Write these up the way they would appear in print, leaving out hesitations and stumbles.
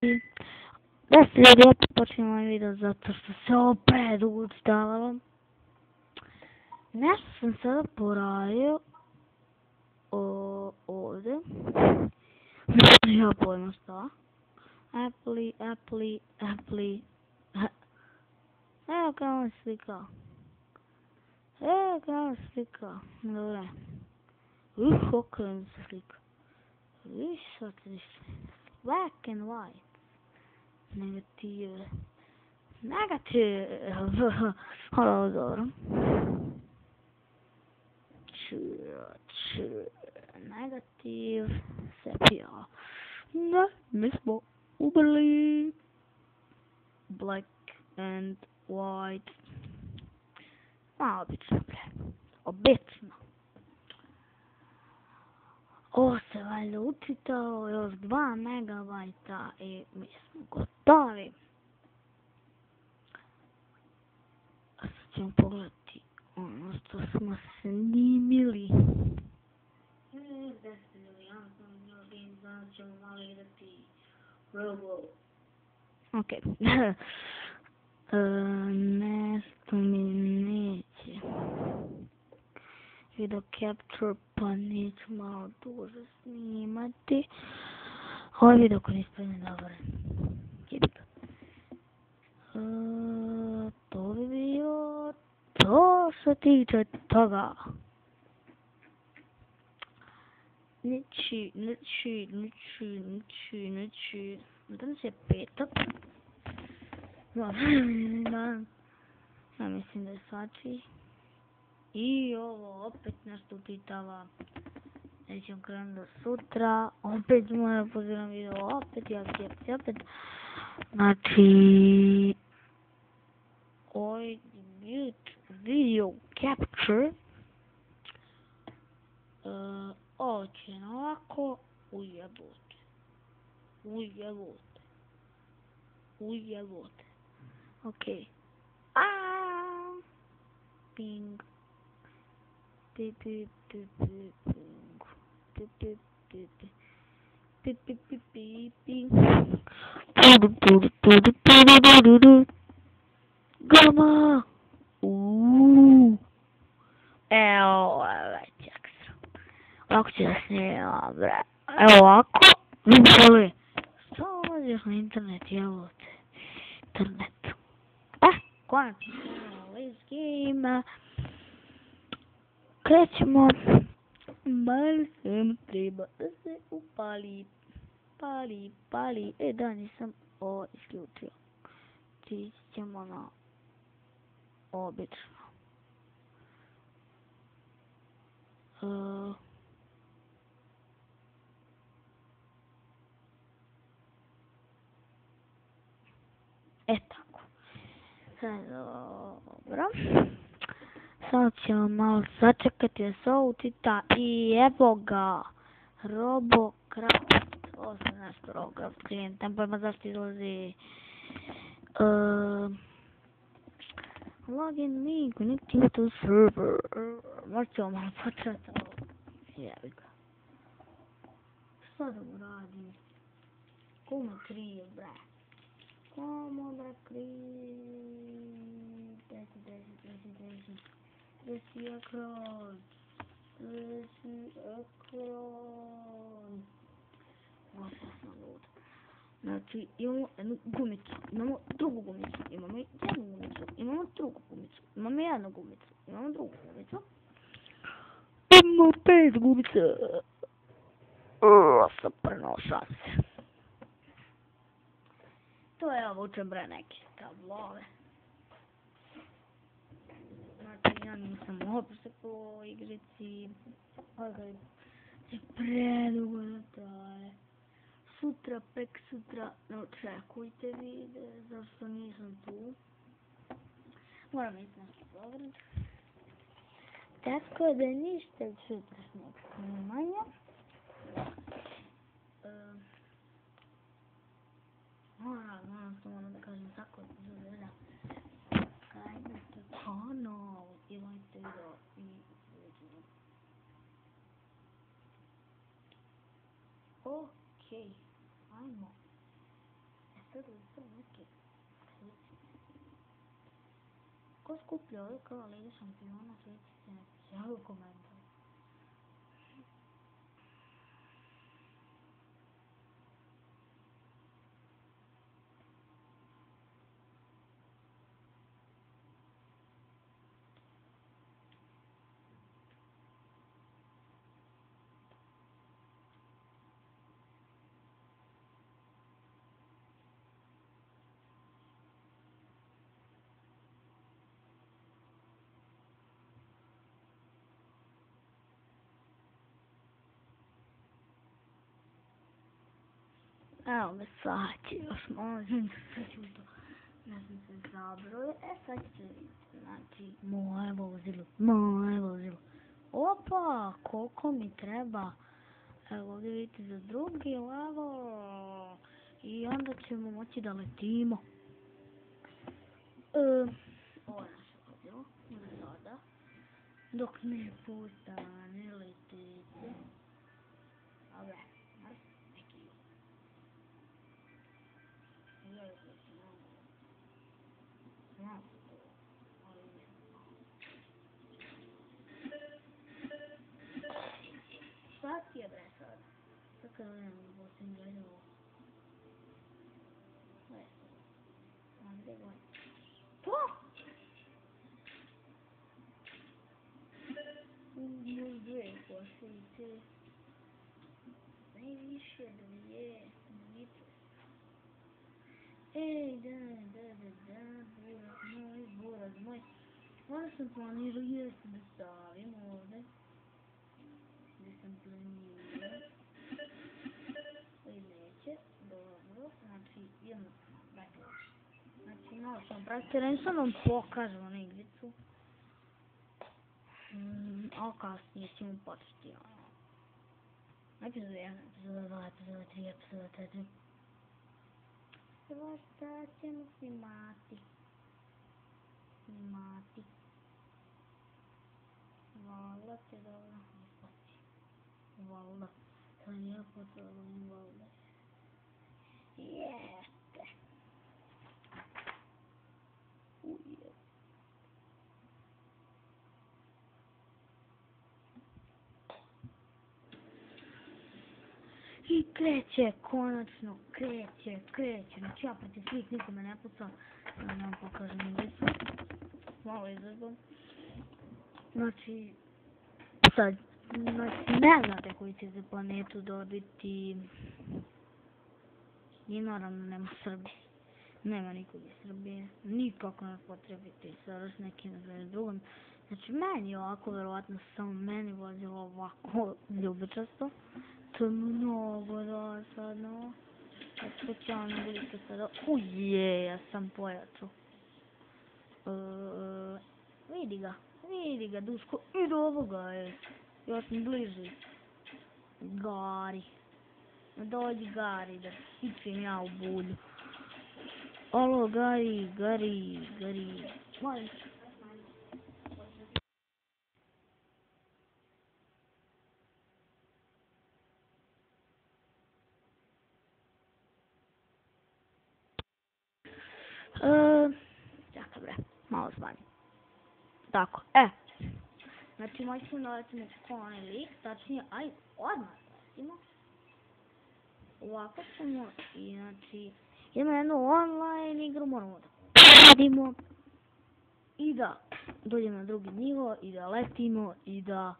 Da se ljudi opet počinjemo ovaj video zato što se opet ustalo. Nešto sam sada poradio ovdje. Ja pojma šta. Apple. Evo kao on slika. Dobre. Okrenem se slika. Šta ti ništa. Black and white. Negative. Hvala, dobro. Negativ. Sepia. Ne, mi smo ubili. Black and white. Obično, bre. Obično. Ovo se valjda učitalo, još 2 megabajta i mi smo gotovi. A sad ćemo pogledati ono što smo snimili. Gdje ste bili, ja sam ljudi, danas ćemo malo igrati Robo. Okej. Nešto mi neće. Video capture, pa neću malo duže snimati. Ovo je video koji nisam ne dobar. To bi bilo to što tiče toga. Niči. Danas je petak. Ja mislim da je svačiji. I ovo opet nešto učitava. Nećemo krenuti do sutra. Opet moram pozivam video. Opet. Znači... Ovaj video capture. Ovo će ovako. Ujebote. Okej. Ping. Ping. Gama. Evo, već ekstra. Ovako ću da snimam, bre. Evo ovako. Vidjeli. Što ulaziš na internet, jebote. Internet. Konačno. Let's game. Krećemo. Malo sam treba da se upali. Pali. Da, nisam ovo isključio. Ti ćemo na obično. Tako. Sad, dobro. Sad ćemo malo sačekati da se ovo učita i evo ga. Robocraft. Ovo sam nešto Robocraft klijent. Tam pojma zašto izlazi. Login me, connecting to server. Možda ćemo malo početi ovo. Jebi ga. Šta da mu radim? Ko me krije, bre? Komo da krije? Desi ekran. Ovo sam lud. Znači, imamo jednu gumicu, imamo drugu gumicu, imamo jednu gumicu, imamo drugu gumicu, imamo jednu gumicu, imamo drugu gumicu. Imamo 5 gumica. Super, no šanse. To je ovo učem, bre, neke tablove. Znači, ja nisam uopšte po igrici. Ovo je predugo da traje. Sutra, prek sutra, ne očekujte vide, zašto nisam tu. Moram ići nešto pogledat. Tako da ništa od sutrašnjeg snimanja. Moram da kažem tako da kajte kanal i lajte video i vidimo. Okej. Ajmo. Ko skuplja ovdje kao Liga šampiona, recite neki javi u komentar. Evo me sad, još malo to. Ne sam se zabroj. Sad ćete vidjeti, znači, moje vozilo. Opa, koliko mi treba. Evo ovdje vidite za drugi level. I onda ćemo moći da letimo. Ovo je naše vozilo, za sada. Dok ne postane letite. Dobre. Šta ti je bre sad? Sad kad ovdje nam posljednji gledamo. Gdje god? To! Dvije posljednice. Najviše dvije. Ej, buraz moj. Onda sam planirao jesti da stavim ovdje. Gdje sam planirao. I neće, dobro. Znači, jednostavno, dakle. Znači, malo sam praktiran, sam vam pokažem onu igricu. A kasnije ćemo početi. Epizoda 1, epizoda 2, epizoda 3, epizoda 4. Svašta ćemo snimati. Valjda će dobro ispati. Valjda. Sad ja potrebam valjda. Jeste. Uje. I kreće, konačno, kreće. Znači ja protiv svih nikome ne pucam. Da vam pokažem igricu. Malo izazvam. Znači, sad, ne znate koji će za planetu dobiti. I naravno nema Srbije. Nema nikog iz Srbije. Nikako ne potrebiti sa nekim drugom. Znači, meni je ovako, verovatno, samo meni vozilo ovako ljubičasto. To je mnogo dosadno. Specijalno budite sada. Uje, ja sam pojačao. Vidi ga, Duško. Ide ovoga je. Ja sam bliži. Gari. Dođi Gari, da pičem ja u bulju. Alo, Gari. Molim. Čekaj bre, malo smanjim. Tako, znači moćemo da letimo ko onaj lik, tačnije, aj, odmah letimo. Ovako ćemo, i znači, imamo jednu online igru, moramo da radimo. I da dođemo na drugi nivo, i da letimo, i da...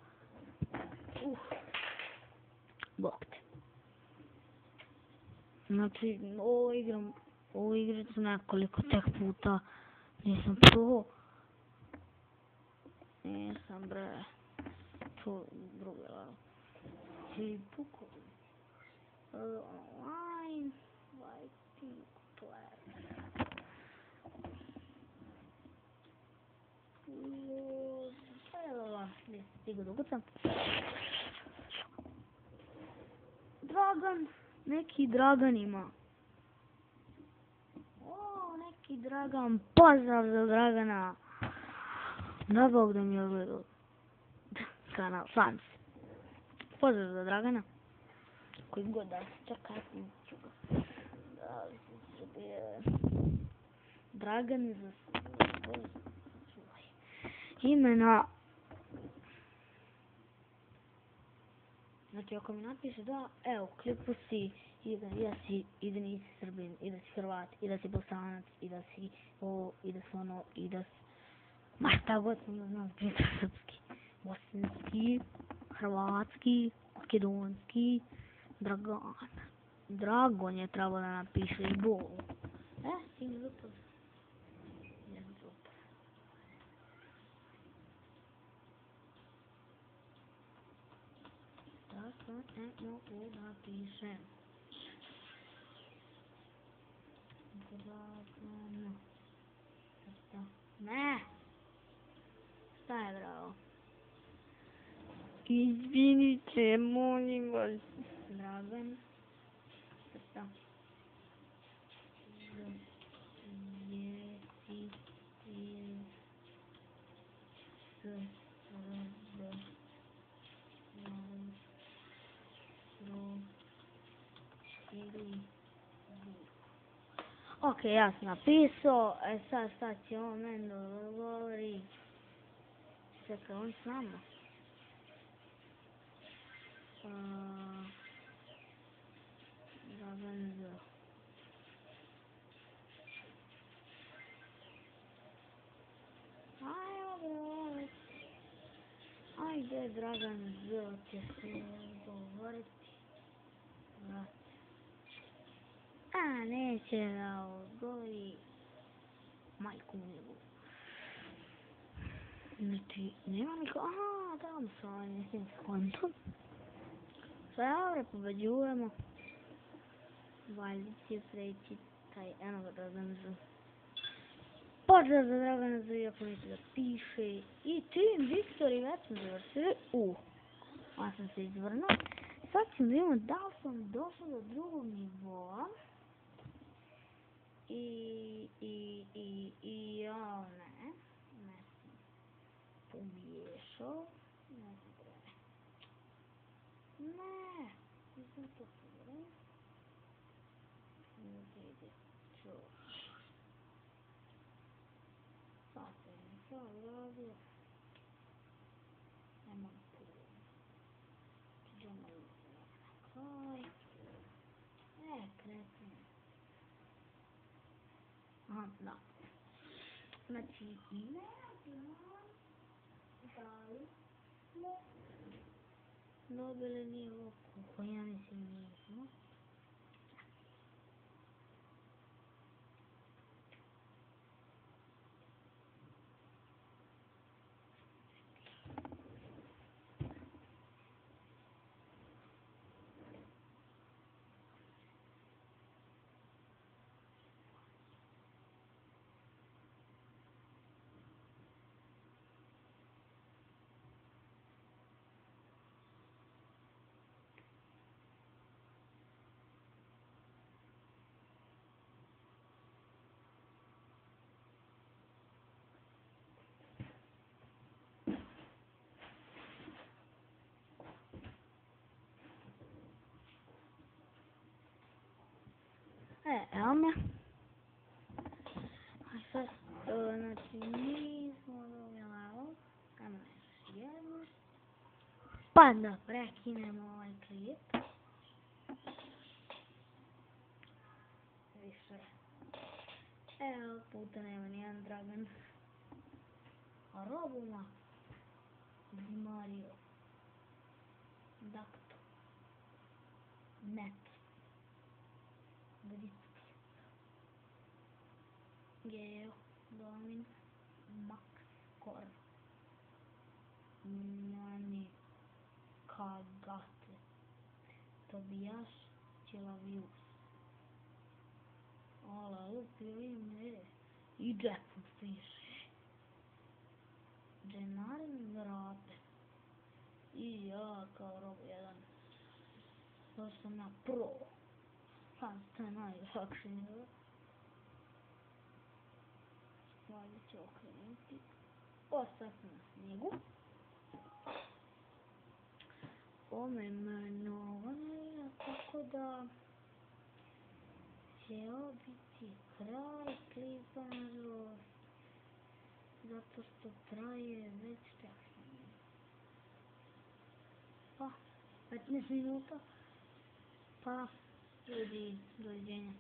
Bog te. Znači, ovu igricu nekoliko tek puta nisam čuo. Nisam bre čuo druge level. Ili bukovi. Online fighting player. Evo, gdje se stigu da ukucam. Dragan, neki Dragan ima. Neki Dragan, pozdrav za Dragana. Da Bog da mi je odgledao kanal Fans. Pozdrav za Dragana. Koji god da se čekaj, ću ga. Da li se Dragan imena. Znači ako mi napiše da, evo, klipu si i da nisi Srbin, i da si Hrvat, i da si Bosanac, i da si ovo, i da si ono, i da si... Ma šta god sam da znam priča srpski. Bosanski, hrvatski, makedonski, Dragan. Dragon je trebao da napiše i bol. Sin Zupov. Tako ne mogu da pišem. Dragan. Ne! Šta je bravo? Izvinite, molim vas. Dragan. Crta. Ok, ja sam napisao, sad će on meni da govori. Čekaj, on s nama. Dragan Z. Ajde, Dragan Z će se govoriti. A, neće da odgovori majku milu. Znači, nema niko, aha, tamo sam, mislim s kontom. Sve pobeđujemo. Valjda će preći taj, eno ga Dragan Z. Pozdrav za Dragana Z, ako neće da piše. I tim Viktori već sam završili. Ja sam se izvrnuo. Sad ćemo vidimo da li sam došao do drugog nivoa. Ja ne sam pomiješao. Ne znam gdje. Ne, nisam to siguran. Gdje ide čo? Sad se nisam radio. Nemam pojma. Idemo na kraj. Kretim. Aha, da. Znači, ne znam da li smo dobili nivo koliko ja mislim nismo. Evo me. A sad, znači, nismo dobili ovo. Ajmo još jednu. Pa da prekinemo ovaj klip. Više. Evo puta nema nijedan Dragan. A Robuma. Mario. Dakto. Net. Gricki. Geo. Domin. Max. Kor. Nani. Kagate. Tobijaš. Čelavius. Ala, lupio ime. I Jackson piše. Dženarin vrate. I ja kao Robo 1. To sam ja pro. Sad to je najlakše nivo. Valjda će okrenuti. Ostati na snijegu. Ome imenovane, tako da će ovo biti kraj klipa, nažalost, zato što traje već pa 15 minuta, pa ljudi, doviđenja.